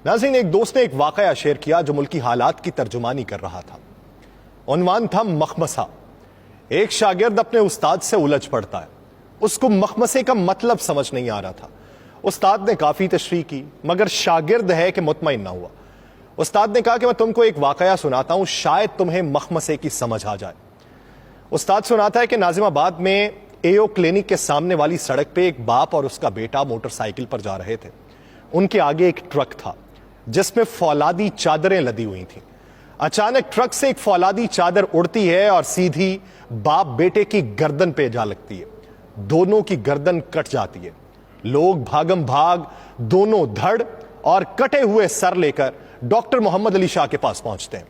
नाज़रीन, एक दोस्त ने एक वाकया शेयर किया जो मुल्की हालात की तर्जुमानी कर रहा था। उन्वान था मखमसा। एक शागिर्द अपने उस्ताद से उलझ पड़ता है। उसको मखमसे का मतलब समझ नहीं आ रहा था। उस्ताद ने काफी तशरीह की, मगर शागिर्द है कि मुतमईन ना हुआ। उस्ताद ने कहा कि मैं तुमको एक वाकया सुनाता हूं, शायद तुम्हें मखमसे की समझ आ जाए। उस्ताद सुनाता है कि नाजिमाबाद में एओ क्लिनिक के सामने वाली सड़क पे एक बाप और उसका बेटा मोटरसाइकिल पर जा रहे थे। उनके आगे एक ट्रक था जिसमें फौलादी चादरें लदी हुई थीं। अचानक ट्रक से एक फौलादी चादर उड़ती है और सीधी बाप बेटे की गर्दन पे जा लगती है। दोनों की गर्दन कट जाती है। लोग भागम भाग दोनों धड़ और कटे हुए सर लेकर डॉक्टर मोहम्मद अली शाह के पास पहुंचते हैं।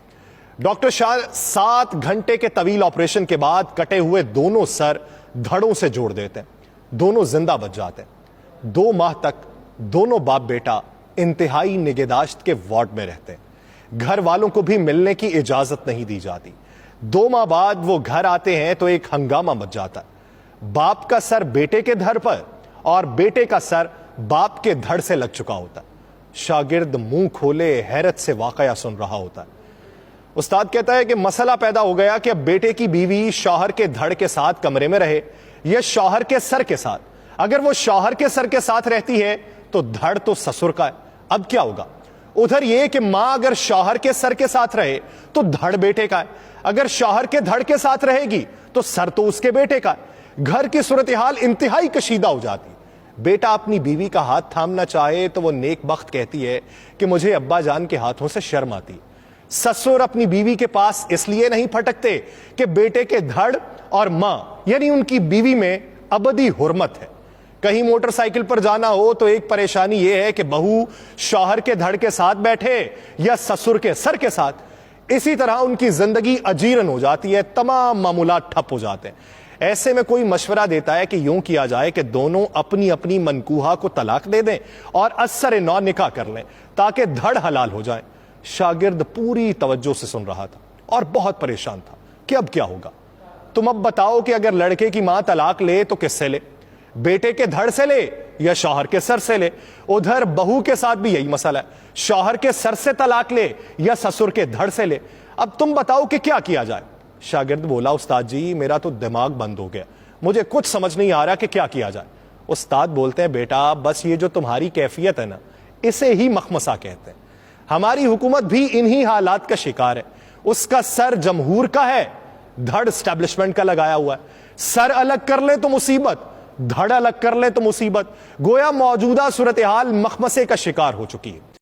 डॉक्टर शाह 7 घंटे के तवील ऑपरेशन के बाद कटे हुए दोनों सर धड़ों से जोड़ देते हैं। दोनों जिंदा बच जाते हैं। 2 माह तक दोनों बाप बेटा इंतहाई निगहदाश्त के वार्ड में रहते हैं। घर वालों को भी मिलने की इजाजत नहीं दी जाती। 2 माह बाद वो घर आते हैं तो एक हंगामा मच जाता है। बाप का सर बेटे के धड़ पर और बेटे का सर बाप के धड़ से लग चुका होता है। शागिर्द मुंह खोले हैरत से वाकया सुन रहा होता है। उस्ताद कहता है कि मसला पैदा हो गया कि अब बेटे की बीवी शौहर के धड़ के साथ कमरे में रहे या शौहर के सर के साथ। अगर वो शौहर के सर के साथ रहती है तो धड़ तो ससुर का है। अब क्या होगा? उधर ये कि मां अगर शौहर के सर के साथ रहे तो धड़ बेटे का है। अगर शौहर के धड़ के साथ रहेगी तो सर तो उसके बेटे का है। घर की सूरत हाल इंतहाई कशीदा हो जाती है। बेटा अपनी बीवी का हाथ थामना चाहे तो वो नेक बख्त कहती है कि मुझे अब्बा जान के हाथों से शर्म आती। ससुर अपनी बीवी के पास इसलिए नहीं फटकते कि बेटे के धड़ और मां यानी उनकी बीवी में अबदी हुर्मत है। कहीं मोटरसाइकिल पर जाना हो तो एक परेशानी यह है कि बहू शौहर के धड़ के साथ बैठे या ससुर के सर के साथ। इसी तरह उनकी जिंदगी अजीरन हो जाती है, तमाम मामूलात ठप हो जाते हैं। ऐसे में कोई मशवरा देता है कि यूं किया जाए कि दोनों अपनी अपनी मनकूहा को तलाक दे दें और अस्सर नौ निकाह कर लें ताकि धड़ हलाल हो जाए। शागिर्द पूरी तवज्जो से सुन रहा था और बहुत परेशान था कि अब क्या होगा। तुम अब बताओ कि अगर लड़के की मां तलाक ले तो किससे ले? बेटे के धड़ से ले या शौहर के सर से ले? उधर बहू के साथ भी यही मसला है, शौहर के सर से तलाक ले या ससुर के धड़ से ले। अब तुम बताओ कि क्या किया जाए? शागिर्द बोला, उस्ताद जी मेरा तो दिमाग बंद हो गया, मुझे कुछ समझ नहीं आ रहा कि क्या किया जाए। उस्ताद बोलते हैं, बेटा बस ये जो तुम्हारी कैफियत है ना, इसे ही मखमसा कहते हैं। हमारी हुकूमत भी इन्हीं हालात का शिकार है। उसका सर जमहूर का है, धड़ एस्टेब्लिशमेंट का लगाया हुआ है। सर अलग कर ले तो मुसीबत, धड़ अलग कर ले तो मुसीबत। गोया मौजूदा सूरत हाल मखमसे का शिकार हो चुकी है।